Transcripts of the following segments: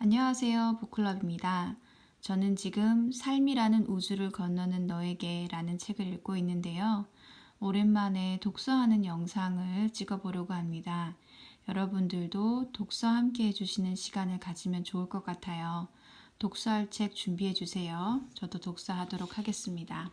안녕하세요. 보클럽입니다. 저는 지금 삶이라는 우주를 건너는 너에게 라는 책을 읽고 있는데요. 오랜만에 독서하는 영상을 찍어보려고 합니다. 여러분들도 독서 함께 해주시는 시간을 가지면 좋을 것 같아요. 독서할 책 준비해 주세요. 저도 독서하도록 하겠습니다.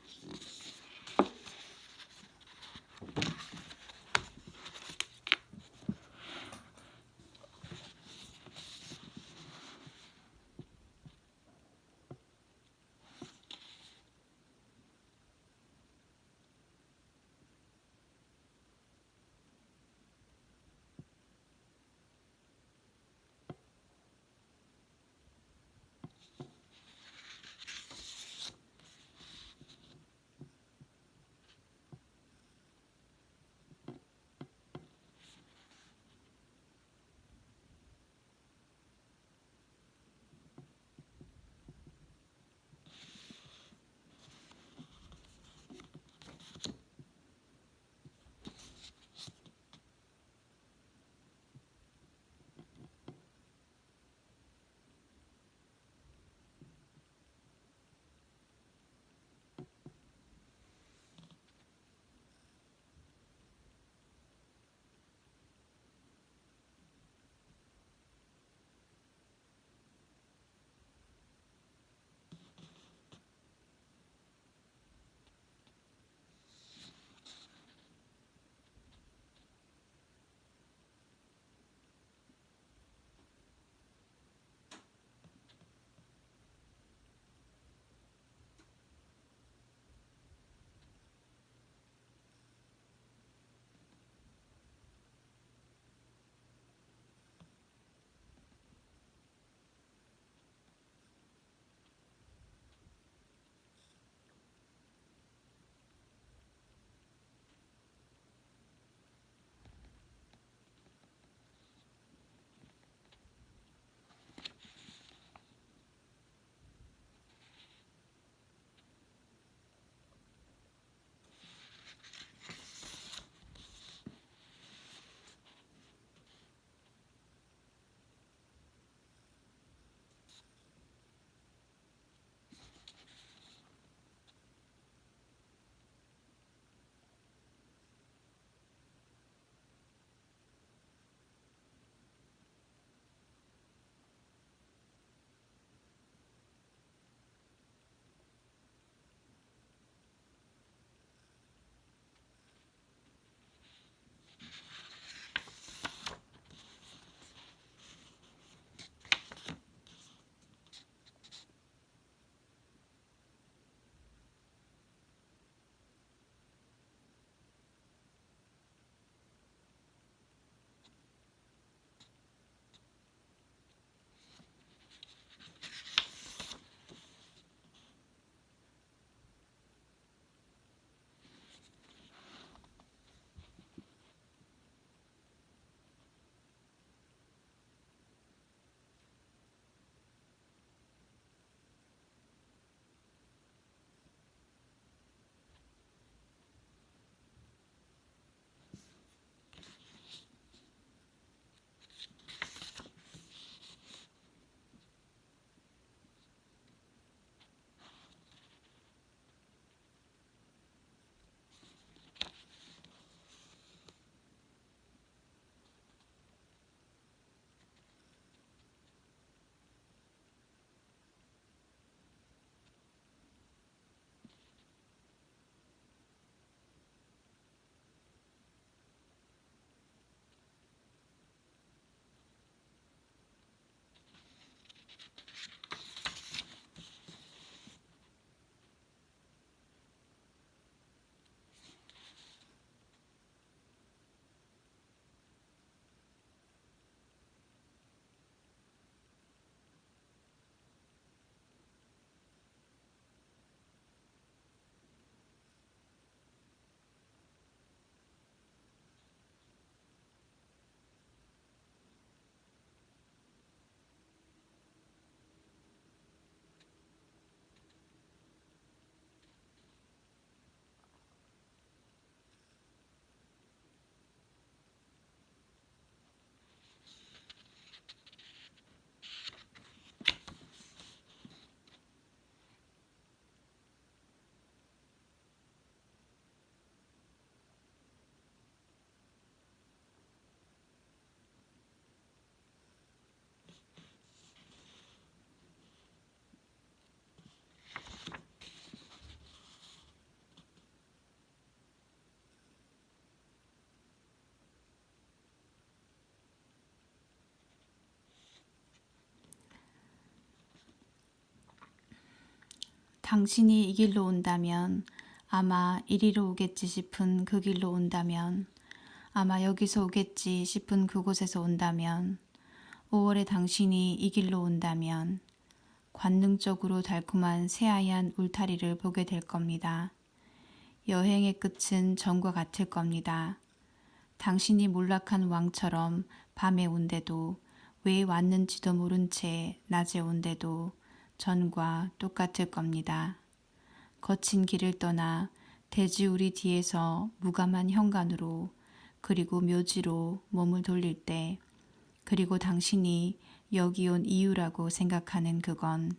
당신이 이 길로 온다면 아마 이리로 오겠지 싶은 그 길로 온다면 아마 여기서 오겠지 싶은 그곳에서 온다면 5월에 당신이 이 길로 온다면 관능적으로 달콤한 새하얀 울타리를 보게 될 겁니다. 여행의 끝은 전과 같을 겁니다. 당신이 몰락한 왕처럼 밤에 온데도 왜 왔는지도 모른 채 낮에 온데도 전과 똑같을 겁니다. 거친 길을 떠나 돼지우리 뒤에서 무감한 현관으로 그리고 묘지로 몸을 돌릴 때 그리고 당신이 여기 온 이유라고 생각하는 그건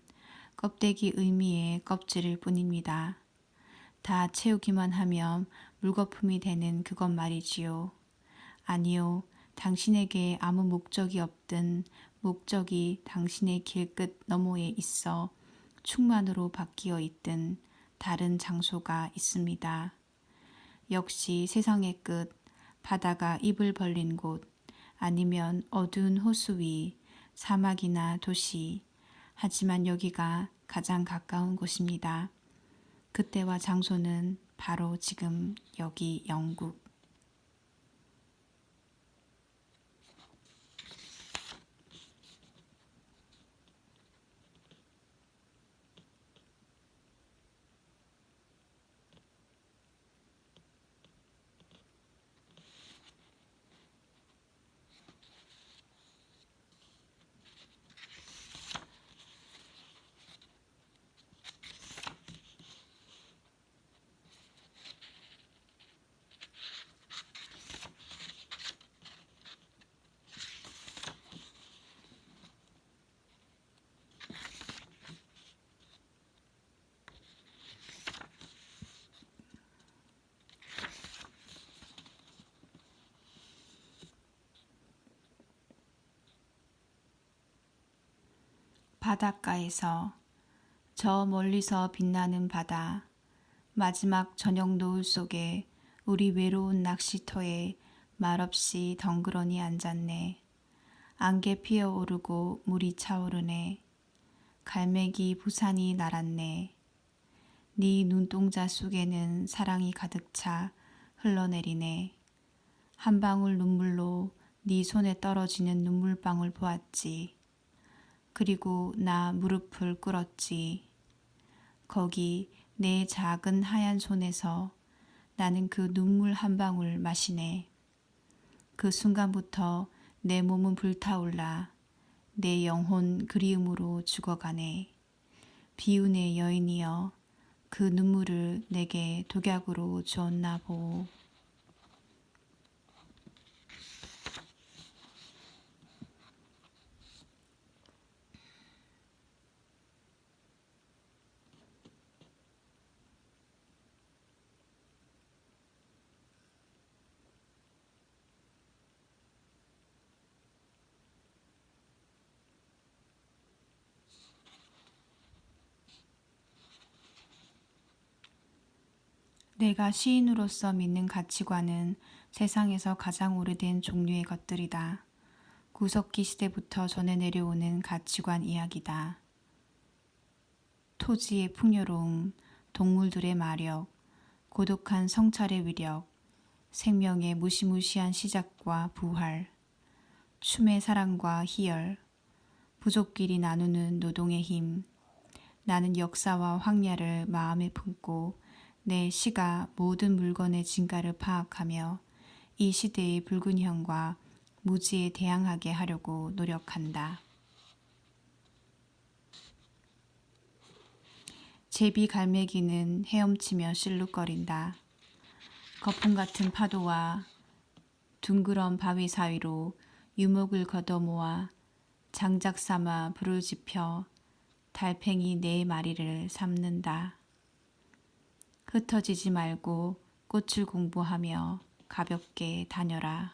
껍데기 의미의 껍질일 뿐입니다. 다 채우기만 하면 물거품이 되는 그것 말이지요. 아니요, 당신에게 아무 목적이 없든 목적이 당신의 길끝 너머에 있어 충만으로 바뀌어 있든 다른 장소가 있습니다. 역시 세상의 끝, 바다가 입을 벌린 곳, 아니면 어두운 호수 위, 사막이나 도시, 하지만 여기가 가장 가까운 곳입니다. 그때와 장소는 바로 지금 여기 영국. 바닷가에서 저 멀리서 빛나는 바다, 마지막 저녁 노을 속에 우리 외로운 낚시터에 말없이 덩그러니 앉았네. 안개 피어오르고 물이 차오르네. 갈매기 부산이 날았네. 네 눈동자 속에는 사랑이 가득 차 흘러내리네. 한 방울 눈물로 네 손에 떨어지는 눈물방울 보았지. 그리고 나 무릎을 꿇었지. 거기 내 작은 하얀 손에서 나는 그 눈물 한 방울 마시네. 그 순간부터 내 몸은 불타올라 내 영혼 그리움으로 죽어가네. 비운의 여인이여 그 눈물을 내게 독약으로 주었나 보오. 내가 시인으로서 믿는 가치관은 세상에서 가장 오래된 종류의 것들이다. 구석기 시대부터 전해 내려오는 가치관 이야기다. 토지의 풍요로움, 동물들의 마력, 고독한 성찰의 위력, 생명의 무시무시한 시작과 부활, 춤의 사랑과 희열, 부족끼리 나누는 노동의 힘. 나는 역사와 황야를 마음에 품고 내 시가 모든 물건의 진가를 파악하며 이 시대의 불균형과 무지에 대항하게 하려고 노력한다. 제비 갈매기는 헤엄치며 실룩거린다. 거품 같은 파도와 둥그런 바위 사이로 유목을 걷어모아 장작 삼아 불을 지펴 달팽이 네 마리를 삶는다. 흩어지지 말고 꽃을 공부하며 가볍게 다녀라.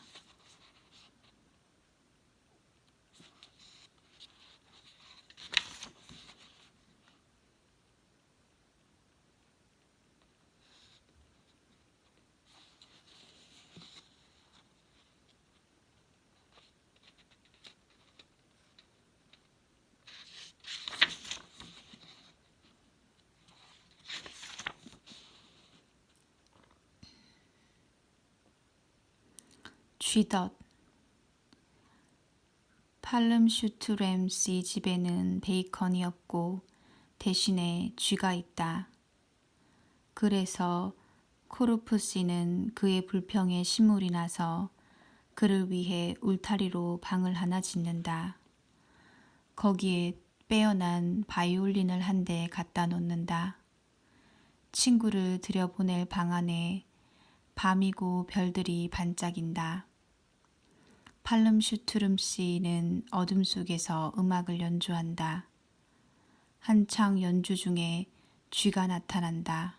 쥐덫. 팔름슈트램씨 집에는 베이컨이 없고 대신에 쥐가 있다. 그래서 코르프씨는 그의 불평에 신물이 나서 그를 위해 울타리로 방을 하나 짓는다. 거기에 빼어난 바이올린을 한 대 갖다 놓는다. 친구를 들여보낼 방 안에 밤이고 별들이 반짝인다. 팔름슈트름씨는 어둠 속에서 음악을 연주한다. 한창 연주 중에 쥐가 나타난다.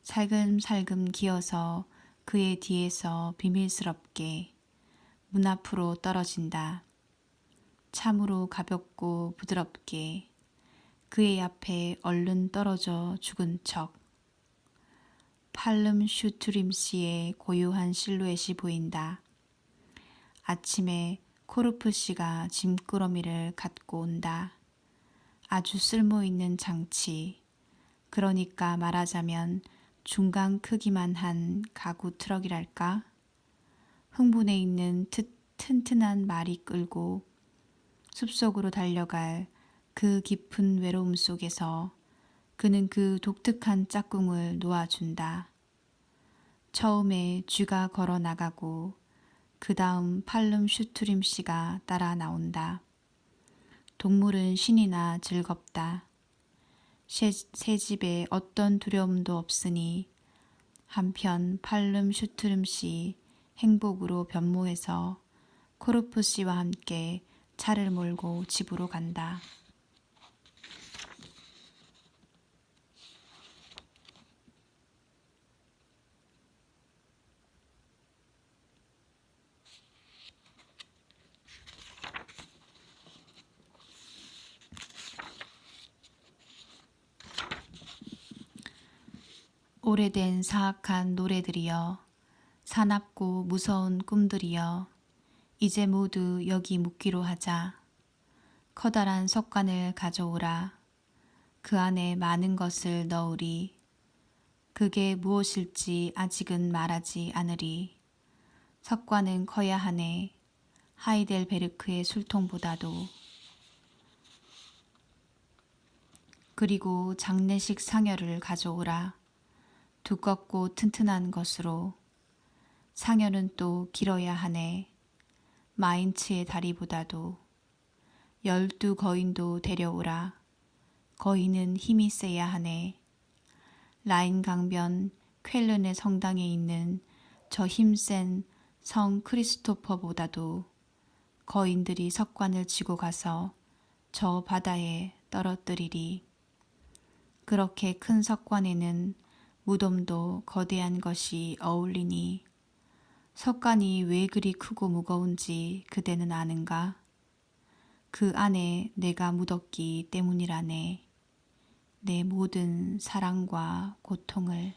살금살금 기어서 그의 뒤에서 비밀스럽게 문 앞으로 떨어진다. 참으로 가볍고 부드럽게 그의 앞에 얼른 떨어져 죽은 척. 팔름슈트림씨의 고요한 실루엣이 보인다. 아침에 코르프씨가 짐꾸러미를 갖고 온다. 아주 쓸모있는 장치, 그러니까 말하자면 중간 크기만 한 가구 트럭이랄까? 흥분해 있는 튼튼한 말이 끌고 숲속으로 달려갈 그 깊은 외로움 속에서 그는 그 독특한 짝꿍을 놓아준다. 처음에 쥐가 걸어 나가고 그 다음 팔름슈트림씨가 따라 나온다. 동물은 신이나 즐겁다. 새 집에 어떤 두려움도 없으니 한편 팔름슈트름씨 행복으로 변모해서 코르프씨와 함께 차를 몰고 집으로 간다. 오래된 사악한 노래들이여, 사납고 무서운 꿈들이여, 이제 모두 여기 묵기로 하자. 커다란 석관을 가져오라. 그 안에 많은 것을 넣으리. 그게 무엇일지 아직은 말하지 않으리. 석관은 커야 하네. 하이델베르크의 술통보다도. 그리고 장례식 상여를 가져오라. 두껍고 튼튼한 것으로. 상여는 또 길어야 하네. 마인츠의 다리보다도. 12거인도 데려오라. 거인은 힘이 세야 하네. 라인 강변 쾰른의 성당에 있는 저 힘센 성 크리스토퍼보다도 거인들이 석관을 지고 가서 저 바다에 떨어뜨리리. 그렇게 큰 석관에는 무덤도 거대한 것이 어울리니 석관이 왜 그리 크고 무거운지 그대는 아는가? 그 안에 내가 묻었기 때문이라네. 내 모든 사랑과 고통을.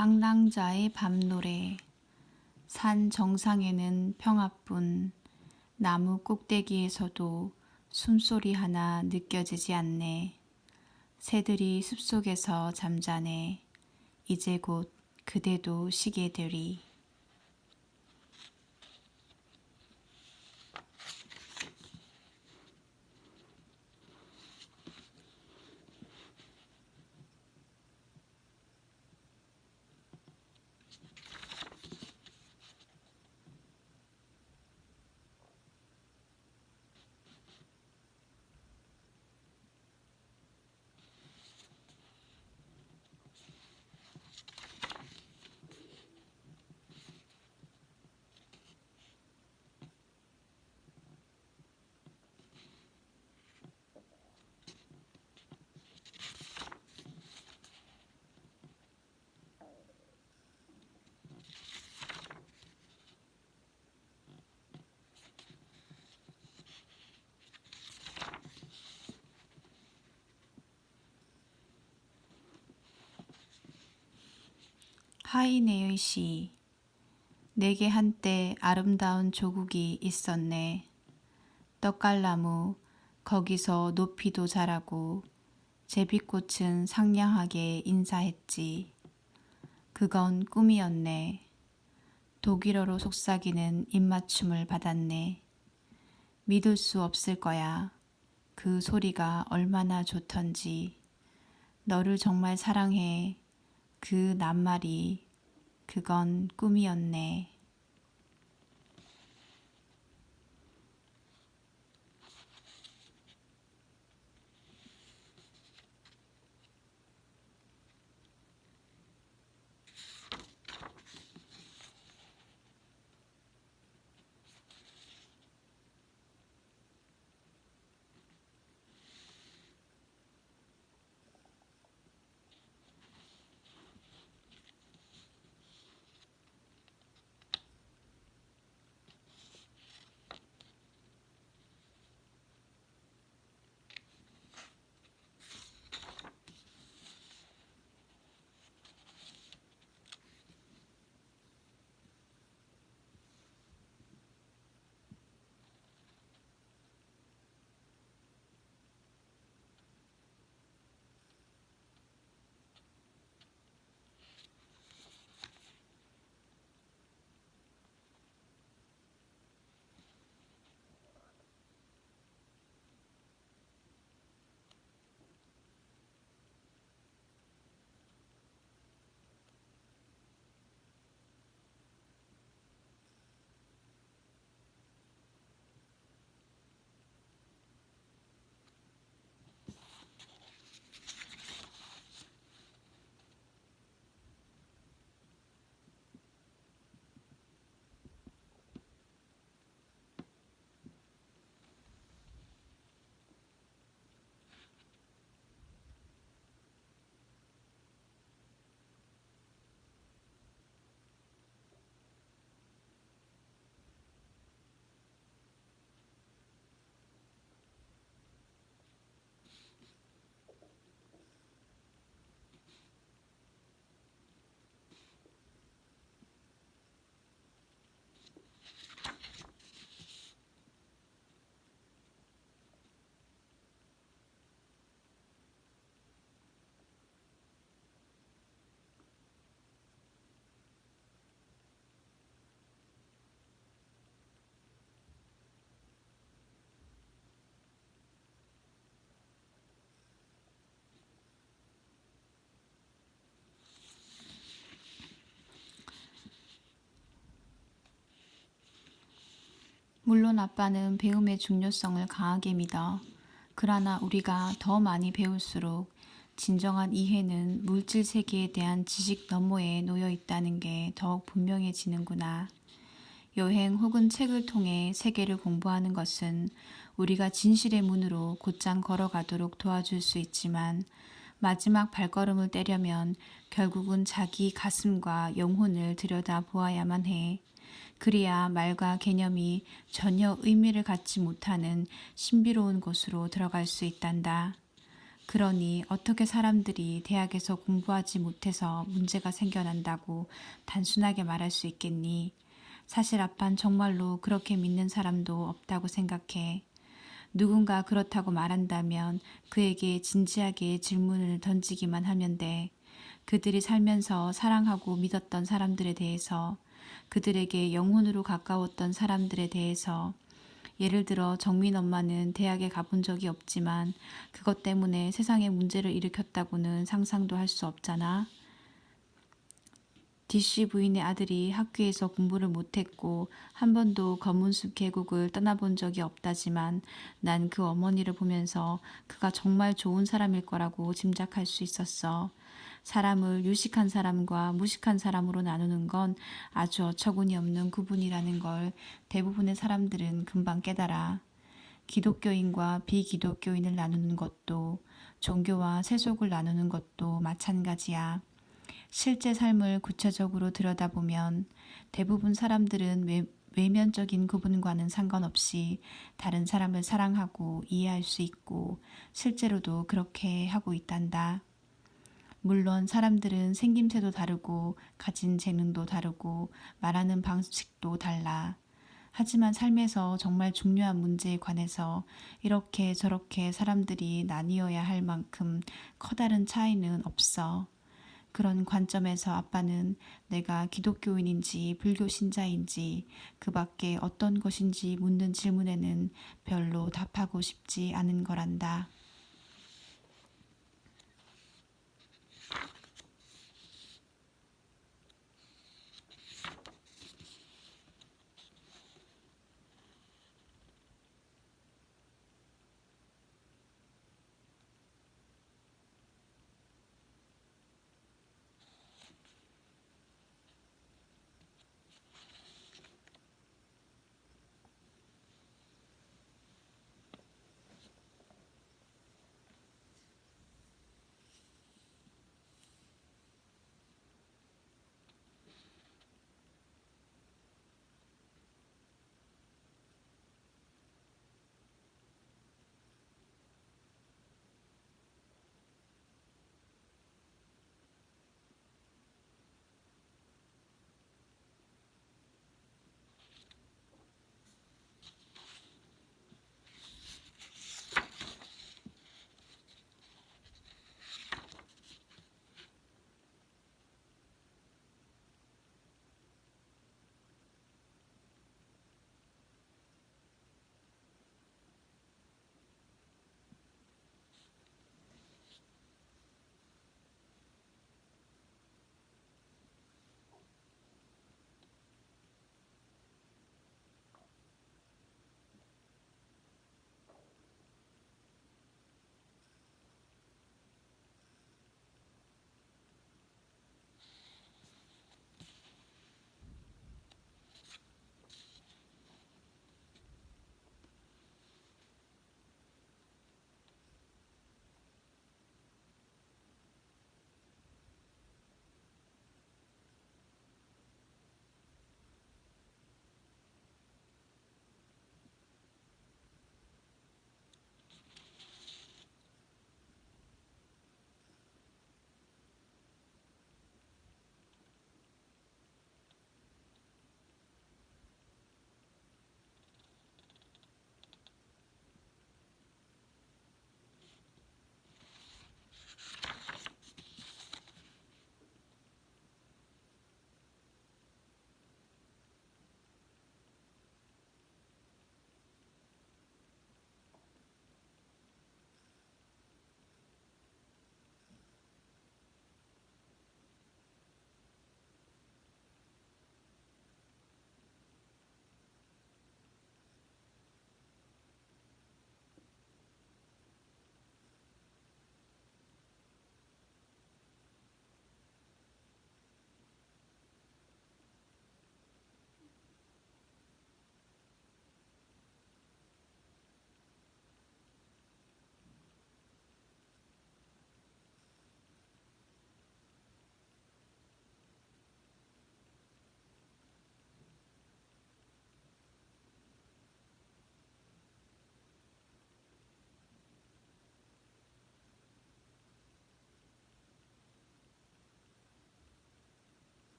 방랑자의 밤노래. 산 정상에는 평화뿐, 나무 꼭대기에서도 숨소리 하나 느껴지지 않네. 새들이 숲속에서 잠자네. 이제 곧 그대도 쉬게 되리. 하이네의 시. 내게 한때 아름다운 조국이 있었네. 떡갈나무, 거기서 높이도 자라고 제비꽃은 상냥하게 인사했지. 그건 꿈이었네. 독일어로 속삭이는 입맞춤을 받았네. 믿을 수 없을 거야. 그 소리가 얼마나 좋던지. 너를 정말 사랑해. 그 낱말이. 그건 꿈이었네. 물론 아빠는 배움의 중요성을 강하게 믿어. 그러나 우리가 더 많이 배울수록 진정한 이해는 물질 세계에 대한 지식 너머에 놓여 있다는 게 더욱 분명해지는구나. 여행 혹은 책을 통해 세계를 공부하는 것은 우리가 진실의 문으로 곧장 걸어가도록 도와줄 수 있지만 마지막 발걸음을 떼려면 결국은 자기 가슴과 영혼을 들여다 보아야만 해. 그래야 말과 개념이 전혀 의미를 갖지 못하는 신비로운 곳으로 들어갈 수 있단다. 그러니 어떻게 사람들이 대학에서 공부하지 못해서 문제가 생겨난다고 단순하게 말할 수 있겠니? 사실 아빤 정말로 그렇게 믿는 사람도 없다고 생각해. 누군가 그렇다고 말한다면 그에게 진지하게 질문을 던지기만 하면 돼. 그들이 살면서 사랑하고 믿었던 사람들에 대해서, 그들에게 영혼으로 가까웠던 사람들에 대해서, 예를 들어 정민 엄마는 대학에 가본 적이 없지만 그것 때문에 세상에 문제를 일으켰다고는 상상도 할 수 없잖아. DC 부인의 아들이 학교에서 공부를 못했고 한 번도 검은숲 계곡을 떠나본 적이 없다지만 난 그 어머니를 보면서 그가 정말 좋은 사람일 거라고 짐작할 수 있었어. 사람을 유식한 사람과 무식한 사람으로 나누는 건 아주 어처구니 없는 구분이라는 걸 대부분의 사람들은 금방 깨달아. 기독교인과 비기독교인을 나누는 것도, 종교와 세속을 나누는 것도 마찬가지야. 실제 삶을 구체적으로 들여다보면 대부분 사람들은 외면적인 구분과는 상관없이 다른 사람을 사랑하고 이해할 수 있고 실제로도 그렇게 하고 있단다. 물론 사람들은 생김새도 다르고 가진 재능도 다르고 말하는 방식도 달라. 하지만 삶에서 정말 중요한 문제에 관해서 이렇게 저렇게 사람들이 나뉘어야 할 만큼 커다란 차이는 없어. 그런 관점에서 아빠는 내가 기독교인인지 불교 신자인지 그 밖에 어떤 것인지 묻는 질문에는 별로 답하고 싶지 않은 거란다.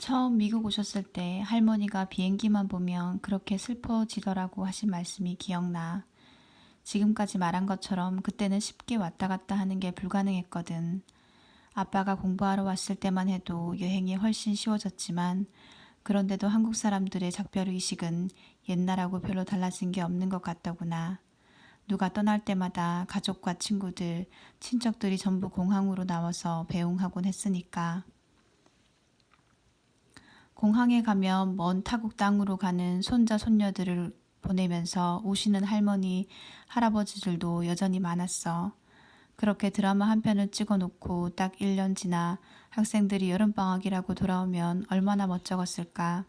처음 미국 오셨을 때 할머니가 비행기만 보면 그렇게 슬퍼지더라고 하신 말씀이 기억나. 지금까지 말한 것처럼 그때는 쉽게 왔다 갔다 하는 게 불가능했거든. 아빠가 공부하러 왔을 때만 해도 여행이 훨씬 쉬워졌지만 그런데도 한국 사람들의 작별의식은 옛날하고 별로 달라진 게 없는 것 같더구나. 누가 떠날 때마다 가족과 친구들, 친척들이 전부 공항으로 나와서 배웅하곤 했으니까. 공항에 가면 먼 타국 땅으로 가는 손자 손녀들을 보내면서 오시는 할머니, 할아버지들도 여전히 많았어. 그렇게 드라마 한 편을 찍어놓고 딱 1년 지나 학생들이 여름방학이라고 돌아오면 얼마나 멋쩍었을까.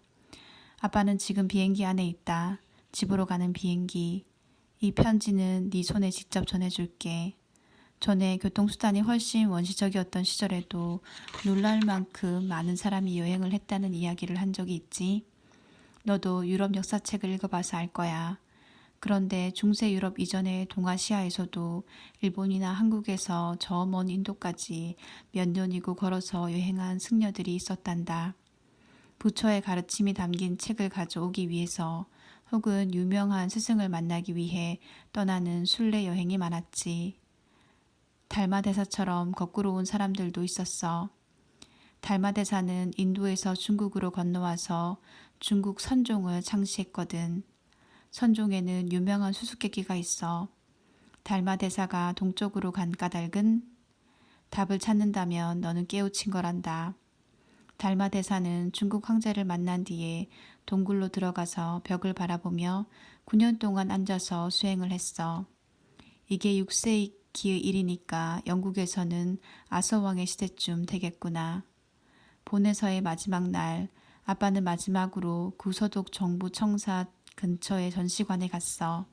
아빠는 지금 비행기 안에 있다. 집으로 가는 비행기. 이 편지는 네 손에 직접 전해줄게. 전에 교통수단이 훨씬 원시적이었던 시절에도 놀랄 만큼 많은 사람이 여행을 했다는 이야기를 한 적이 있지. 너도 유럽 역사책을 읽어봐서 알 거야. 그런데 중세 유럽 이전의 동아시아에서도 일본이나 한국에서 저 먼 인도까지 몇 년이고 걸어서 여행한 승려들이 있었단다. 부처의 가르침이 담긴 책을 가져오기 위해서 혹은 유명한 스승을 만나기 위해 떠나는 순례 여행이 많았지. 달마대사처럼 거꾸로 온 사람들도 있었어. 달마대사는 인도에서 중국으로 건너와서 중국 선종을 창시했거든. 선종에는 유명한 수수께끼가 있어. 달마대사가 동쪽으로 간 까닭은? 답을 찾는다면 너는 깨우친 거란다. 달마대사는 중국 황제를 만난 뒤에 동굴로 들어가서 벽을 바라보며 9년 동안 앉아서 수행을 했어. 이게 6세기의 일이니까 영국에서는 아서왕의 시대쯤 되겠구나. 본에서의 마지막 날, 아빠는 마지막으로 구서독 정부 청사 근처의 전시관에 갔어.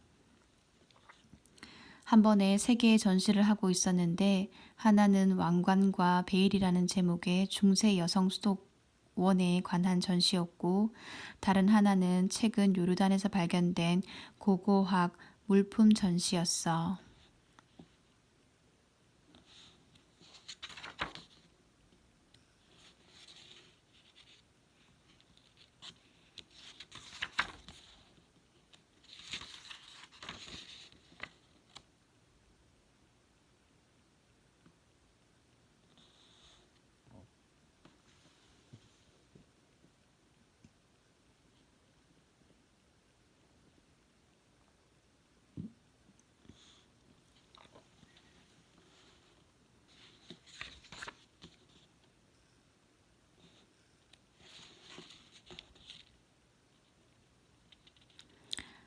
한 번에 3개의 전시를 하고 있었는데 하나는 왕관과 베일이라는 제목의 중세 여성 수도원에 관한 전시였고 다른 하나는 최근 요르단에서 발견된 고고학 물품 전시였어.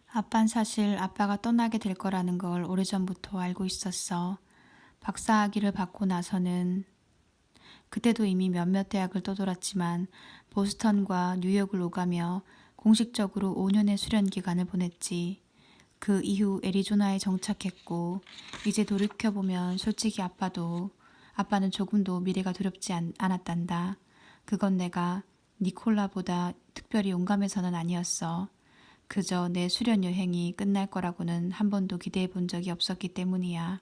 아빤 사실 아빠가 떠나게 될 거라는 걸 오래전부터 알고 있었어. 박사학위를 받고 나서는 그때도 이미 몇몇 대학을 떠돌았지만 보스턴과 뉴욕을 오가며 공식적으로 5년의 수련 기간을 보냈지. 그 이후 애리조나에 정착했고 이제 돌이켜보면 솔직히 아빠는 조금도 미래가 두렵지 않았단다. 그건 내가 니콜라보다 특별히 용감해서는 아니었어. 그저 내 수련 여행이 끝날 거라고는 한 번도 기대해 본 적이 없었기 때문이야.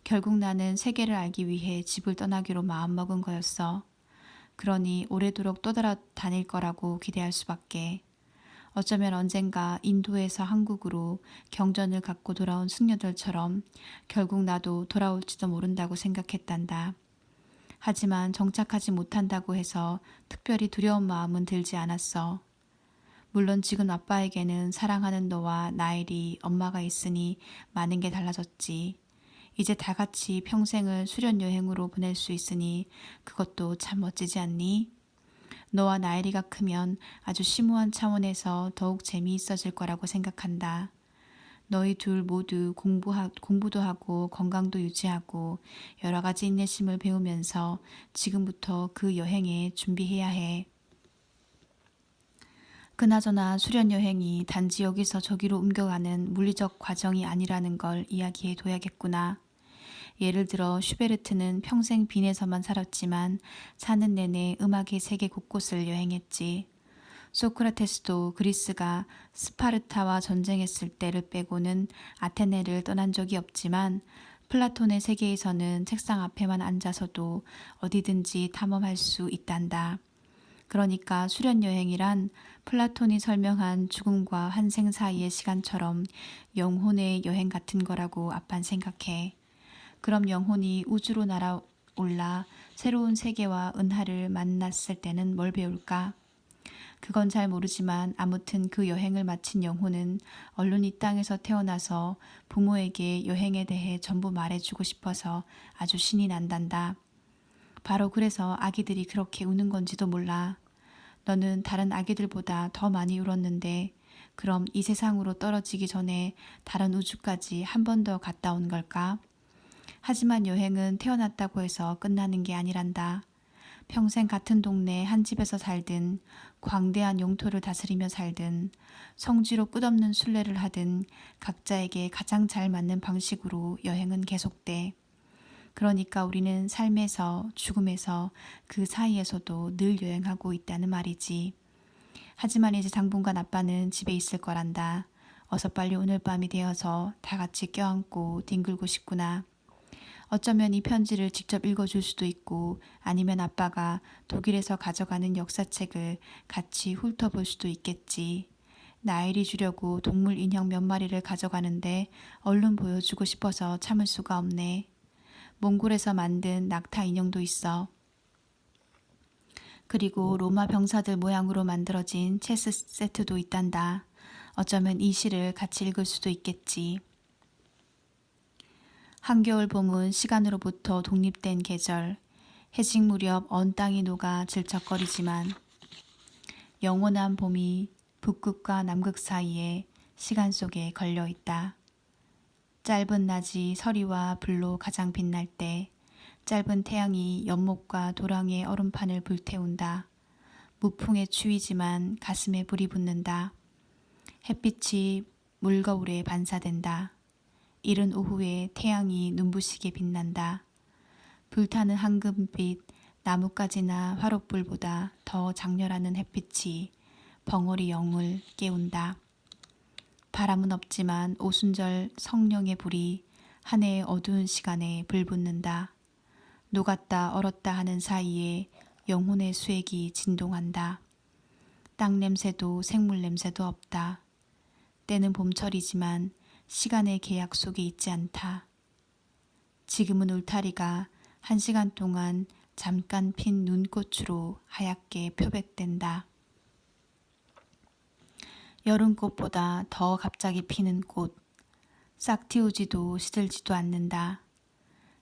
결국 나는 세계를 알기 위해 집을 떠나기로 마음먹은 거였어. 그러니 오래도록 떠돌아다닐 거라고 기대할 수밖에. 어쩌면 언젠가 인도에서 한국으로 경전을 갖고 돌아온 승려들처럼 결국 나도 돌아올지도 모른다고 생각했단다. 하지만 정착하지 못한다고 해서 특별히 두려운 마음은 들지 않았어. 물론 지금 아빠에게는 사랑하는 너와 나엘이 엄마가 있으니 많은 게 달라졌지. 이제 다 같이 평생을 수련 여행으로 보낼 수 있으니 그것도 참 멋지지 않니? 너와 나엘이가 크면 아주 심오한 차원에서 더욱 재미있어질 거라고 생각한다. 너희 둘 모두 공부도 하고 건강도 유지하고 여러 가지 인내심을 배우면서 지금부터 그 여행에 준비해야 해. 그나저나 수련 여행이 단지 여기서 저기로 옮겨가는 물리적 과정이 아니라는 걸 이야기해 둬야겠구나. 예를 들어 슈베르트는 평생 빈에서만 살았지만 사는 내내 음악의 세계 곳곳을 여행했지. 소크라테스도 그리스가 스파르타와 전쟁했을 때를 빼고는 아테네를 떠난 적이 없지만 플라톤의 세계에서는 책상 앞에만 앉아서도 어디든지 탐험할 수 있단다. 그러니까 수련여행이란 플라톤이 설명한 죽음과 환생 사이의 시간처럼 영혼의 여행 같은 거라고 아빤 생각해. 그럼 영혼이 우주로 날아올라 새로운 세계와 은하를 만났을 때는 뭘 배울까? 그건 잘 모르지만 아무튼 그 여행을 마친 영혼은 얼른 이 땅에서 태어나서 부모에게 여행에 대해 전부 말해주고 싶어서 아주 신이 난단다. 바로 그래서 아기들이 그렇게 우는 건지도 몰라. 너는 다른 아기들보다 더 많이 울었는데 그럼 이 세상으로 떨어지기 전에 다른 우주까지 한 번 더 갔다 온 걸까? 하지만 여행은 태어났다고 해서 끝나는 게 아니란다. 평생 같은 동네 한 집에서 살든 광대한 영토를 다스리며 살든 성지로 끝없는 순례를 하든 각자에게 가장 잘 맞는 방식으로 여행은 계속돼. 그러니까 우리는 삶에서 죽음에서 그 사이에서도 늘 여행하고 있다는 말이지. 하지만 이제 당분간 아빠는 집에 있을 거란다. 어서 빨리 오늘 밤이 되어서 다 같이 껴안고 뒹굴고 싶구나. 어쩌면 이 편지를 직접 읽어줄 수도 있고 아니면 아빠가 독일에서 가져가는 역사책을 같이 훑어볼 수도 있겠지. 나일이 주려고 동물 인형 몇 마리를 가져가는데 얼른 보여주고 싶어서 참을 수가 없네. 몽골에서 만든 낙타 인형도 있어. 그리고 로마 병사들 모양으로 만들어진 체스 세트도 있단다. 어쩌면 이 시를 같이 읽을 수도 있겠지. 한겨울 봄은 시간으로부터 독립된 계절. 해직 무렵 언 땅이 녹아 질척거리지만 영원한 봄이 북극과 남극 사이에 시간 속에 걸려 있다. 짧은 낮이 서리와 불로 가장 빛날 때 짧은 태양이 연못과 도랑의 얼음판을 불태운다. 무풍의 추위지만 가슴에 불이 붙는다. 햇빛이 물거울에 반사된다. 이른 오후에 태양이 눈부시게 빛난다. 불타는 황금빛 나뭇가지나 화롯불보다 더 장렬하는 햇빛이 벙어리 영을 깨운다. 바람은 없지만 오순절 성령의 불이 한 해의 어두운 시간에 불붙는다. 녹았다 얼었다 하는 사이에 영혼의 수액이 진동한다. 땅 냄새도 생물 냄새도 없다. 때는 봄철이지만 시간의 계약 속에 있지 않다. 지금은 울타리가 1시간 동안 잠깐 핀 눈꽃으로 하얗게 표백된다. 여름꽃보다 더 갑자기 피는 꽃, 싹 틔우지도 시들지도 않는다.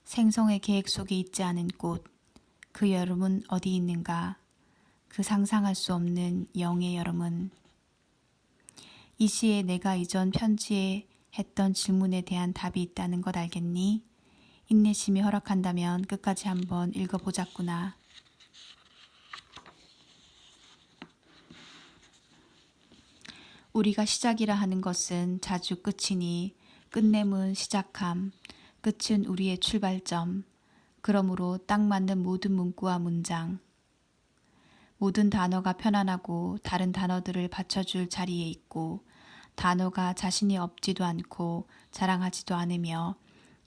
생성의 계획 속에 있지 않은 꽃, 그 여름은 어디 있는가? 그 상상할 수 없는 영의 여름은. 이 시에 내가 이전 편지에 했던 질문에 대한 답이 있다는 것 알겠니? 인내심이 허락한다면 끝까지 한번 읽어보자꾸나. 우리가 시작이라 하는 것은 자주 끝이니 끝냄은 시작함, 끝은 우리의 출발점. 그러므로 딱 맞는 모든 문구와 문장, 모든 단어가 편안하고 다른 단어들을 받쳐줄 자리에 있고 단어가 자신이 없지도 않고 자랑하지도 않으며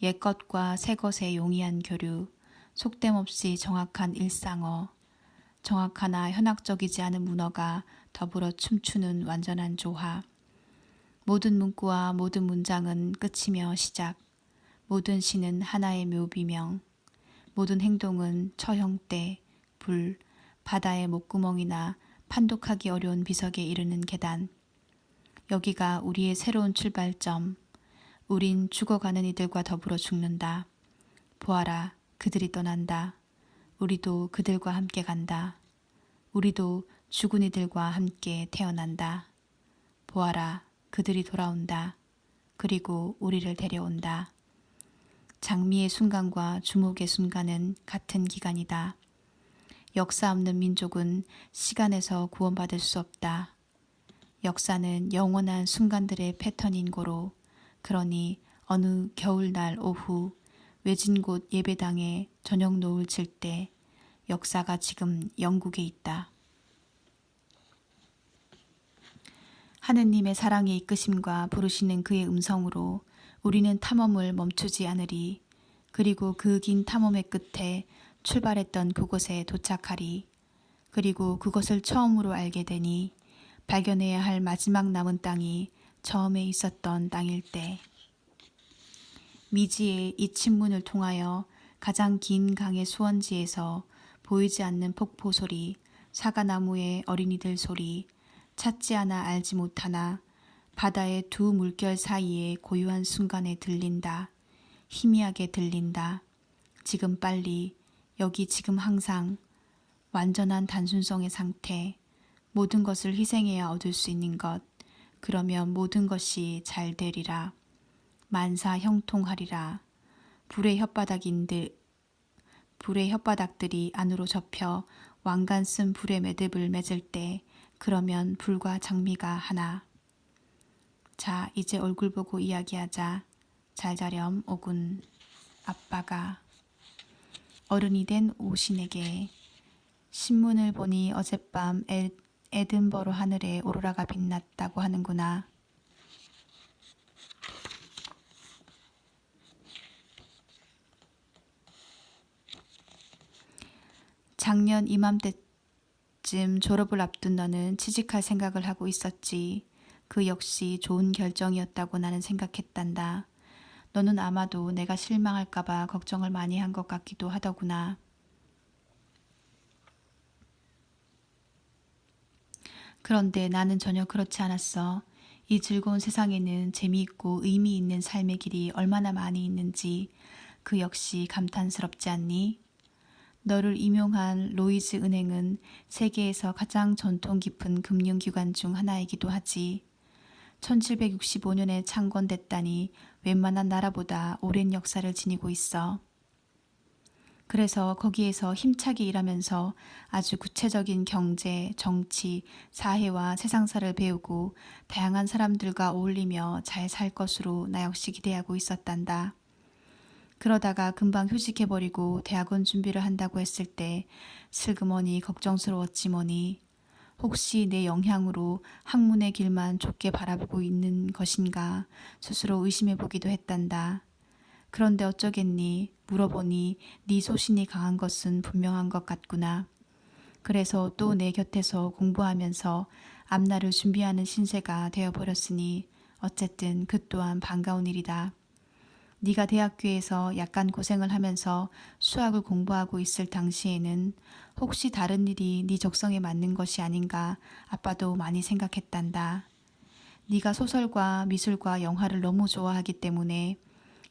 옛것과 새것의 용이한 교류, 속됨 없이 정확한 일상어, 정확하나 현학적이지 않은 문어가 더불어 춤추는 완전한 조화. 모든 문구와 모든 문장은 끝이며 시작, 모든 시는 하나의 묘비명, 모든 행동은 처형대, 불, 바다의 목구멍이나 판독하기 어려운 비석에 이르는 계단. 여기가 우리의 새로운 출발점. 우린 죽어가는 이들과 더불어 죽는다. 보아라, 그들이 떠난다. 우리도 그들과 함께 간다. 우리도 죽은 이들과 함께 태어난다. 보아라, 그들이 돌아온다. 그리고 우리를 데려온다. 장미의 순간과 주목의 순간은 같은 기간이다. 역사 없는 민족은 시간에서 구원받을 수 없다. 역사는 영원한 순간들의 패턴인 고로, 그러니 어느 겨울날 오후 외진 곳 예배당에 저녁 노을 칠 때 역사가 지금 영국에 있다. 하느님의 사랑의 이끄심과 부르시는 그의 음성으로 우리는 탐험을 멈추지 않으리. 그리고 그 긴 탐험의 끝에 출발했던 그곳에 도착하리. 그리고 그것을 처음으로 알게 되니 발견해야 할 마지막 남은 땅이 처음에 있었던 땅일 때. 미지의 이 친문을 통하여 가장 긴 강의 수원지에서 보이지 않는 폭포 소리, 사과나무의 어린이들 소리, 찾지 않아 알지 못하나 바다의 두 물결 사이에 고요한 순간에 들린다. 희미하게 들린다. 지금 빨리, 여기 지금 항상, 완전한 단순성의 상태, 모든 것을 희생해야 얻을 수 있는 것, 그러면 모든 것이 잘 되리라. 만사 형통하리라. 불의 혓바닥들이 안으로 접혀 왕관 쓴 불의 매듭을 맺을 때, 그러면 불과 장미가 하나. 자, 이제 얼굴 보고 이야기하자. 잘 자렴, 오군. 아빠가. 어른이 된 오신에게. 신문을 보니 어젯밤 에든버러 하늘에 오로라가 빛났다고 하는구나. 작년 이맘때쯤 졸업을 앞둔 너는 취직할 생각을 하고 있었지. 그 역시 좋은 결정이었다고 나는 생각했단다. 너는 아마도 내가 실망할까봐 걱정을 많이 한 것 같기도 하더구나. 그런데 나는 전혀 그렇지 않았어. 이 즐거운 세상에는 재미있고 의미 있는 삶의 길이 얼마나 많이 있는지 그 역시 감탄스럽지 않니? 너를 임용한 로이즈 은행은 세계에서 가장 전통 깊은 금융기관 중 하나이기도 하지. 1765년에 창건됐다니 웬만한 나라보다 오랜 역사를 지니고 있어. 그래서 거기에서 힘차게 일하면서 아주 구체적인 경제, 정치, 사회와 세상사를 배우고 다양한 사람들과 어울리며 잘 살 것으로 나 역시 기대하고 있었단다. 그러다가 금방 휴직해버리고 대학원 준비를 한다고 했을 때 슬그머니 걱정스러웠지 뭐니. 혹시 내 영향으로 학문의 길만 좁게 바라보고 있는 것인가 스스로 의심해보기도 했단다. 그런데 어쩌겠니? 물어보니 네 소신이 강한 것은 분명한 것 같구나. 그래서 또 내 곁에서 공부하면서 앞날을 준비하는 신세가 되어버렸으니 어쨌든 그 또한 반가운 일이다. 네가 대학교에서 약간 고생을 하면서 수학을 공부하고 있을 당시에는 혹시 다른 일이 네 적성에 맞는 것이 아닌가 아빠도 많이 생각했단다. 네가 소설과 미술과 영화를 너무 좋아하기 때문에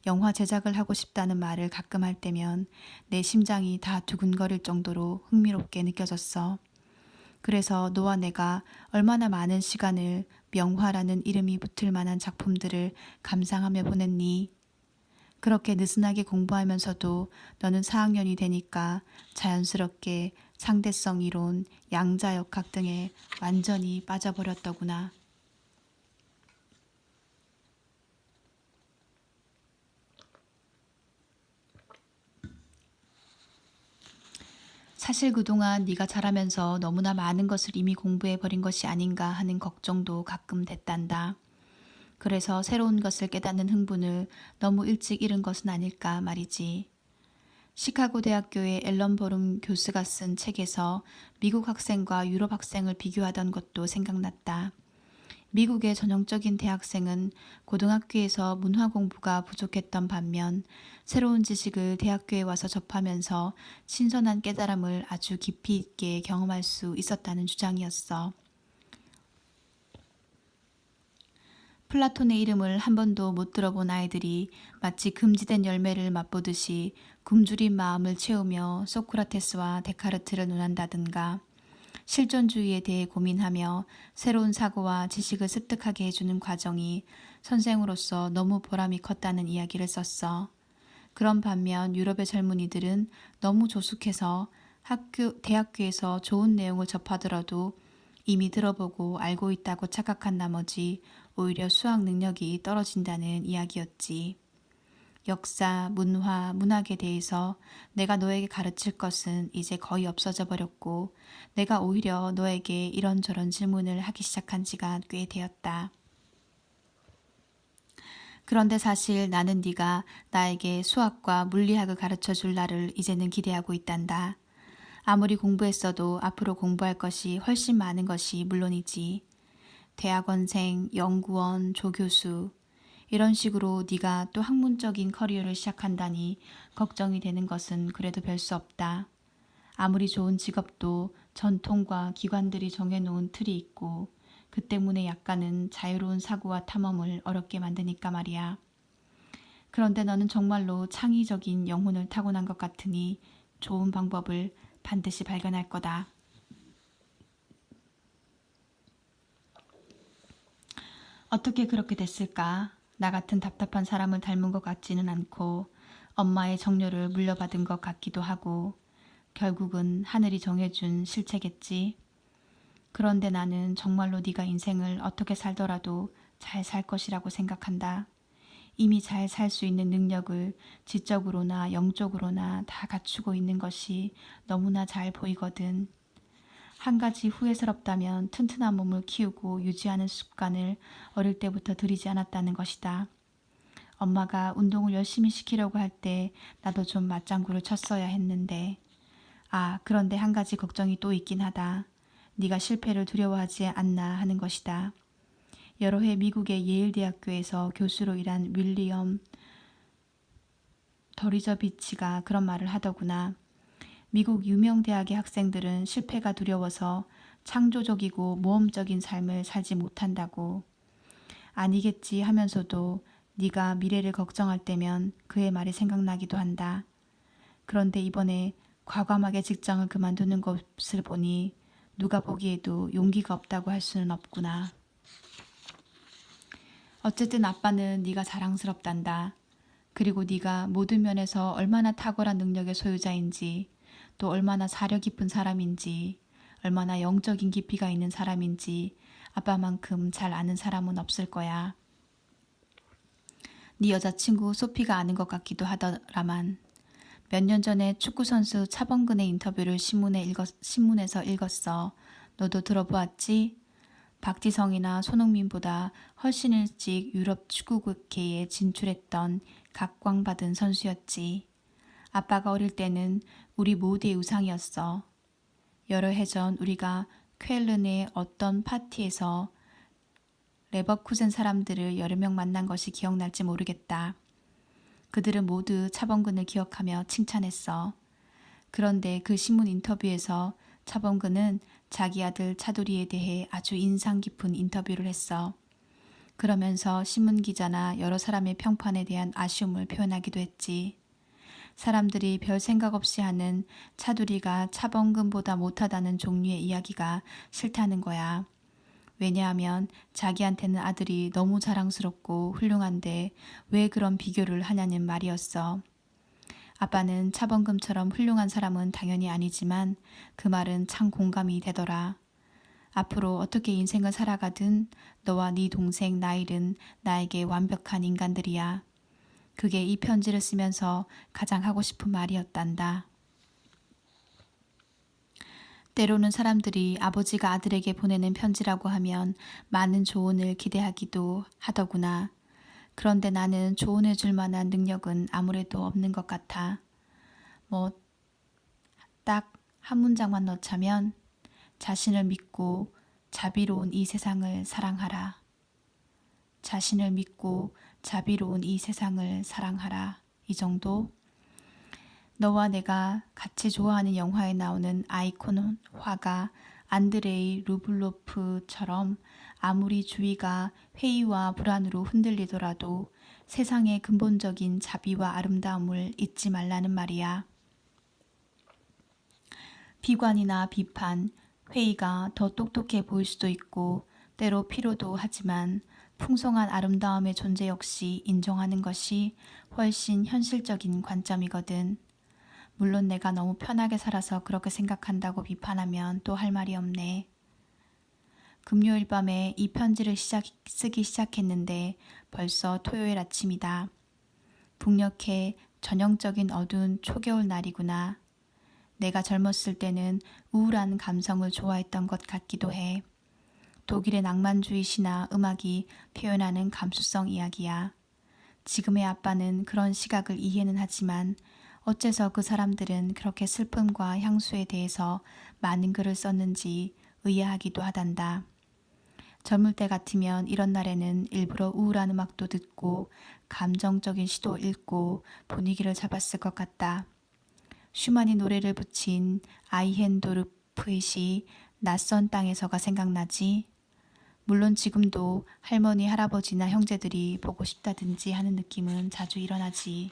영화 제작을 하고 싶다는 말을 가끔 할 때면 내 심장이 다 두근거릴 정도로 흥미롭게 느껴졌어. 그래서 너와 내가 얼마나 많은 시간을 명화라는 이름이 붙을 만한 작품들을 감상하며 보냈니? 그렇게 느슨하게 공부하면서도 너는 4학년이 되니까 자연스럽게 상대성 이론, 양자역학 등에 완전히 빠져버렸더구나. 사실 그동안 네가 자라면서 너무나 많은 것을 이미 공부해버린 것이 아닌가 하는 걱정도 가끔 됐단다. 그래서 새로운 것을 깨닫는 흥분을 너무 일찍 잃은 것은 아닐까 말이지. 시카고 대학교의 앨런 버룸 교수가 쓴 책에서 미국 학생과 유럽 학생을 비교하던 것도 생각났다. 미국의 전형적인 대학생은 고등학교에서 문화 공부가 부족했던 반면 새로운 지식을 대학교에 와서 접하면서 신선한 깨달음을 아주 깊이 있게 경험할 수 있었다는 주장이었어. 플라톤의 이름을 한 번도 못 들어본 아이들이 마치 금지된 열매를 맛보듯이 굶주린 마음을 채우며 소크라테스와 데카르트를 논한다든가 실존주의에 대해 고민하며 새로운 사고와 지식을 습득하게 해주는 과정이 선생으로서 너무 보람이 컸다는 이야기를 썼어. 그런 반면 유럽의 젊은이들은 너무 조숙해서 대학교에서 좋은 내용을 접하더라도 이미 들어보고 알고 있다고 착각한 나머지 오히려 수학 능력이 떨어진다는 이야기였지. 역사, 문화, 문학에 대해서 내가 너에게 가르칠 것은 이제 거의 없어져 버렸고 내가 오히려 너에게 이런저런 질문을 하기 시작한 지가 꽤 되었다. 그런데 사실 나는 네가 나에게 수학과 물리학을 가르쳐 줄 날을 이제는 기대하고 있단다. 아무리 공부했어도 앞으로 공부할 것이 훨씬 많은 것이 물론이지. 대학원생, 연구원, 조교수 이런 식으로 네가 또 학문적인 커리어를 시작한다니 걱정이 되는 것은 그래도 별 수 없다. 아무리 좋은 직업도 전통과 기관들이 정해놓은 틀이 있고 그 때문에 약간은 자유로운 사고와 탐험을 어렵게 만드니까 말이야. 그런데 너는 정말로 창의적인 영혼을 타고난 것 같으니 좋은 방법을 반드시 발견할 거다. 어떻게 그렇게 됐을까? 나 같은 답답한 사람을 닮은 것 같지는 않고 엄마의 정열을 물려받은 것 같기도 하고 결국은 하늘이 정해준 실체겠지. 그런데 나는 정말로 네가 인생을 어떻게 살더라도 잘 살 것이라고 생각한다. 이미 잘 살 수 있는 능력을 지적으로나 영적으로나 다 갖추고 있는 것이 너무나 잘 보이거든. 한 가지 후회스럽다면 튼튼한 몸을 키우고 유지하는 습관을 어릴 때부터 들이지 않았다는 것이다. 엄마가 운동을 열심히 시키려고 할 때 나도 좀 맞장구를 쳤어야 했는데. 그런데 한 가지 걱정이 또 있긴 하다. 네가 실패를 두려워하지 않나 하는 것이다. 여러 해 미국의 예일 대학교에서 교수로 일한 윌리엄 더리저비치가 그런 말을 하더구나. 미국 유명 대학의 학생들은 실패가 두려워서 창조적이고 모험적인 삶을 살지 못한다고. 아니겠지 하면서도 네가 미래를 걱정할 때면 그의 말이 생각나기도 한다. 그런데 이번에 과감하게 직장을 그만두는 것을 보니 누가 보기에도 용기가 없다고 할 수는 없구나. 어쨌든 아빠는 네가 자랑스럽단다. 그리고 네가 모든 면에서 얼마나 탁월한 능력의 소유자인지, 또 얼마나 사려 깊은 사람인지, 얼마나 영적인 깊이가 있는 사람인지 아빠만큼 잘 아는 사람은 없을 거야. 네 여자친구 소피가 아는 것 같기도 하더라만. 몇 년 전에 축구선수 차범근의 인터뷰를 신문에서 읽었어. 너도 들어보았지? 박지성이나 손흥민보다 훨씬 일찍 유럽 축구계에 진출했던 각광받은 선수였지. 아빠가 어릴 때는 우리 모두의 우상이었어. 여러 해 전 우리가 쾰른의 어떤 파티에서 레버쿠젠 사람들을 여러 명 만난 것이 기억날지 모르겠다. 그들은 모두 차범근을 기억하며 칭찬했어. 그런데 그 신문 인터뷰에서 차범근은 자기 아들 차두리에 대해 아주 인상 깊은 인터뷰를 했어. 그러면서 신문 기자나 여러 사람의 평판에 대한 아쉬움을 표현하기도 했지. 사람들이 별 생각 없이 하는 차두리가 차범근보다 못하다는 종류의 이야기가 싫다는 거야. 왜냐하면 자기한테는 아들이 너무 자랑스럽고 훌륭한데 왜 그런 비교를 하냐는 말이었어. 아빠는 차범근처럼 훌륭한 사람은 당연히 아니지만 그 말은 참 공감이 되더라. 앞으로 어떻게 인생을 살아가든 너와 네 동생 나일은 나에게 완벽한 인간들이야. 그게 이 편지를 쓰면서 가장 하고 싶은 말이었단다. 때로는 사람들이 아버지가 아들에게 보내는 편지라고 하면 많은 조언을 기대하기도 하더구나. 그런데 나는 조언해 줄 만한 능력은 아무래도 없는 것 같아. 딱 한 문장만 넣자면 자신을 믿고 자비로운 이 세상을 사랑하라. 자신을 믿고 자비로운 이 세상을 사랑하라. 이 정도? 너와 내가 같이 좋아하는 영화에 나오는 아이콘 화가 안드레이 루블로프처럼 아무리 주위가 회의와 불안으로 흔들리더라도 세상의 근본적인 자비와 아름다움을 잊지 말라는 말이야. 비관이나 비판, 회의가 더 똑똑해 보일 수도 있고 때로 필요도 하지만 풍성한 아름다움의 존재 역시 인정하는 것이 훨씬 현실적인 관점이거든. 물론 내가 너무 편하게 살아서 그렇게 생각한다고 비판하면 또 할 말이 없네. 금요일 밤에 이 편지를 쓰기 시작했는데 벌써 토요일 아침이다. 북녘의 전형적인 어두운 초겨울 날이구나. 내가 젊었을 때는 우울한 감성을 좋아했던 것 같기도 해. 독일의 낭만주의 시나 음악이 표현하는 감수성 이야기야. 지금의 아빠는 그런 시각을 이해는 하지만 어째서 그 사람들은 그렇게 슬픔과 향수에 대해서 많은 글을 썼는지 의아하기도 하단다. 젊을 때 같으면 이런 날에는 일부러 우울한 음악도 듣고 감정적인 시도 읽고 분위기를 잡았을 것 같다. 슈만이 노래를 붙인 아이헨도르프의 시 낯선 땅에서가 생각나지. 물론 지금도 할머니, 할아버지나 형제들이 보고 싶다든지 하는 느낌은 자주 일어나지.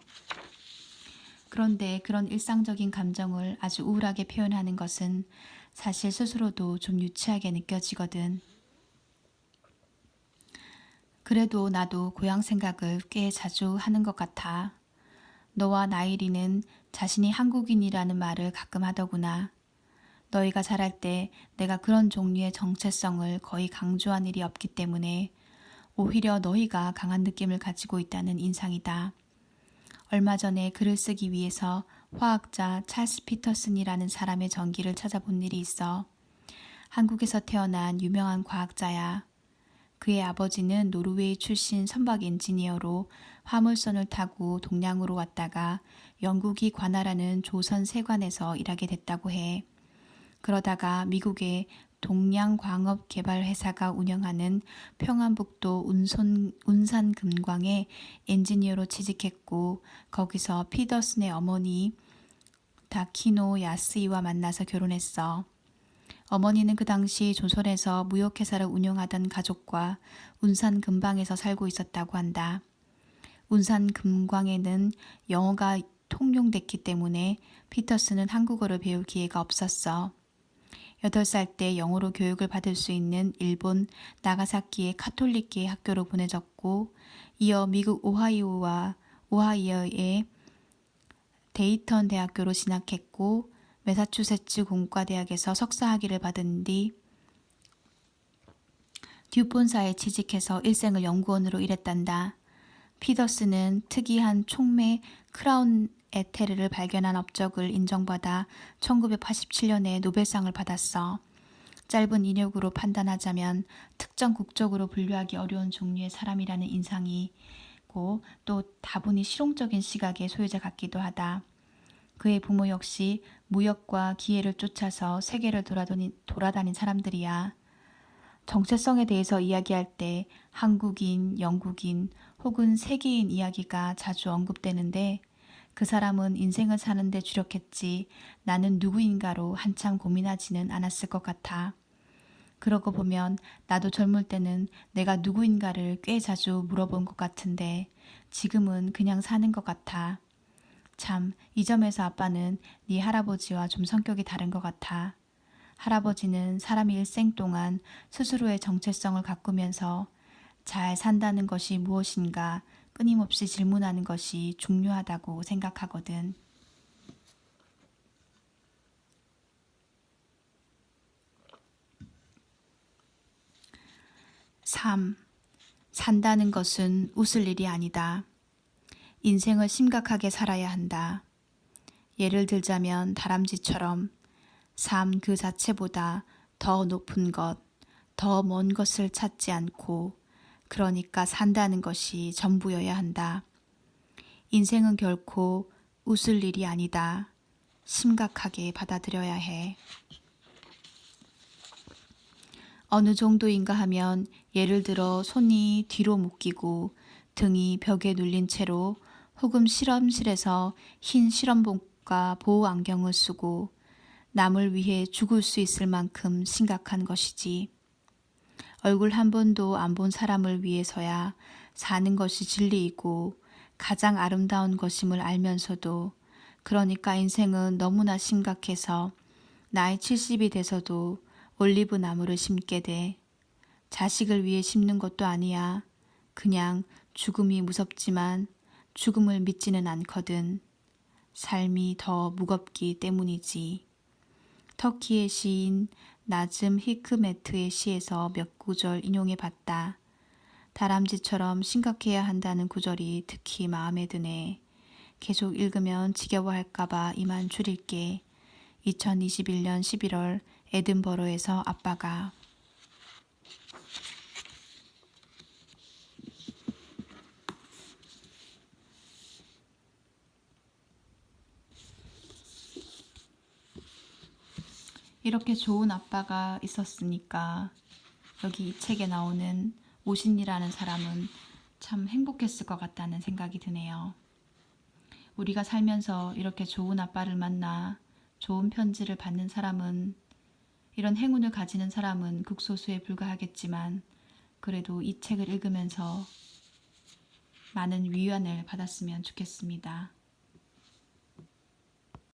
그런데 그런 일상적인 감정을 아주 우울하게 표현하는 것은 사실 스스로도 좀 유치하게 느껴지거든. 그래도 나도 고향 생각을 꽤 자주 하는 것 같아. 너와 나일이는 자신이 한국인이라는 말을 가끔 하더구나. 너희가 자랄 때 내가 그런 종류의 정체성을 거의 강조한 일이 없기 때문에 오히려 너희가 강한 느낌을 가지고 있다는 인상이다. 얼마 전에 글을 쓰기 위해서 화학자 찰스 피터슨이라는 사람의 전기를 찾아본 일이 있어. 한국에서 태어난 유명한 과학자야. 그의 아버지는 노르웨이 출신 선박 엔지니어로 화물선을 타고 동양으로 왔다가 영국이 관할하는 조선 세관에서 일하게 됐다고 해. 그러다가 미국의 동양광업개발회사가 운영하는 평안북도 운산금광에 엔지니어로 취직했고 거기서 피더슨의 어머니 다키노 야스이와 만나서 결혼했어. 어머니는 그 당시 조선에서 무역회사를 운영하던 가족과 운산금방에서 살고 있었다고 한다. 운산금광에는 영어가 통용됐기 때문에 피터슨은 한국어를 배울 기회가 없었어. 8살 때 영어로 교육을 받을 수 있는 일본 나가사키의 카톨릭계 학교로 보내졌고 이어 미국 오하이오의 데이턴 대학교로 진학했고 매사추세츠 공과대학에서 석사학위를 받은 뒤 듀폰사에 취직해서 일생을 연구원으로 일했단다. 피더스는 특이한 촉매 크라운 에테르를 발견한 업적을 인정받아 1987년에 노벨상을 받았어. 짧은 이력으로 판단하자면 특정 국적으로 분류하기 어려운 종류의 사람이라는 인상이고 또 다분히 실용적인 시각의 소유자 같기도 하다. 그의 부모 역시 무역과 기회를 쫓아서 세계를 돌아다닌 사람들이야. 정체성에 대해서 이야기할 때 한국인, 영국인 혹은 세계인 이야기가 자주 언급되는데 그 사람은 인생을 사는데 주력했지 나는 누구인가로 한참 고민하지는 않았을 것 같아. 그러고 보면 나도 젊을 때는 내가 누구인가를 꽤 자주 물어본 것 같은데 지금은 그냥 사는 것 같아. 참, 이 점에서 아빠는 네 할아버지와 좀 성격이 다른 것 같아. 할아버지는 사람이 일생 동안 스스로의 정체성을 가꾸면서 잘 산다는 것이 무엇인가 끊임없이 질문하는 것이 중요하다고 생각하거든. 3. 산다는 것은 웃을 일이 아니다. 인생을 심각하게 살아야 한다. 예를 들자면 다람쥐처럼 삶 그 자체보다 더 높은 것, 더 먼 것을 찾지 않고 그러니까 산다는 것이 전부여야 한다. 인생은 결코 웃을 일이 아니다. 심각하게 받아들여야 해. 어느 정도인가 하면 예를 들어 손이 뒤로 묶이고 등이 벽에 눌린 채로 혹은 실험실에서 흰 실험복과 보호 안경을 쓰고 남을 위해 죽을 수 있을 만큼 심각한 것이지. 얼굴 한 번도 안 본 사람을 위해서야 사는 것이 진리이고 가장 아름다운 것임을 알면서도 그러니까 인생은 너무나 심각해서 나이 70이 돼서도 올리브 나무를 심게 돼. 자식을 위해 심는 것도 아니야. 그냥 죽음이 무섭지만 죽음을 믿지는 않거든. 삶이 더 무겁기 때문이지. 터키의 시인 나즘 히크메트의 시에서 몇 구절 인용해 봤다. 다람쥐처럼 심각해야 한다는 구절이 특히 마음에 드네. 계속 읽으면 지겨워할까봐 이만 줄일게. 2021년 11월 에든버러에서 아빠가 이렇게 좋은 아빠가 있었으니까 여기 이 책에 나오는 오신이라는 사람은 참 행복했을 것 같다는 생각이 드네요. 우리가 살면서 이렇게 좋은 아빠를 만나 좋은 편지를 받는 사람은, 이런 행운을 가지는 사람은 극소수에 불과하겠지만, 그래도 이 책을 읽으면서 많은 위안을 받았으면 좋겠습니다.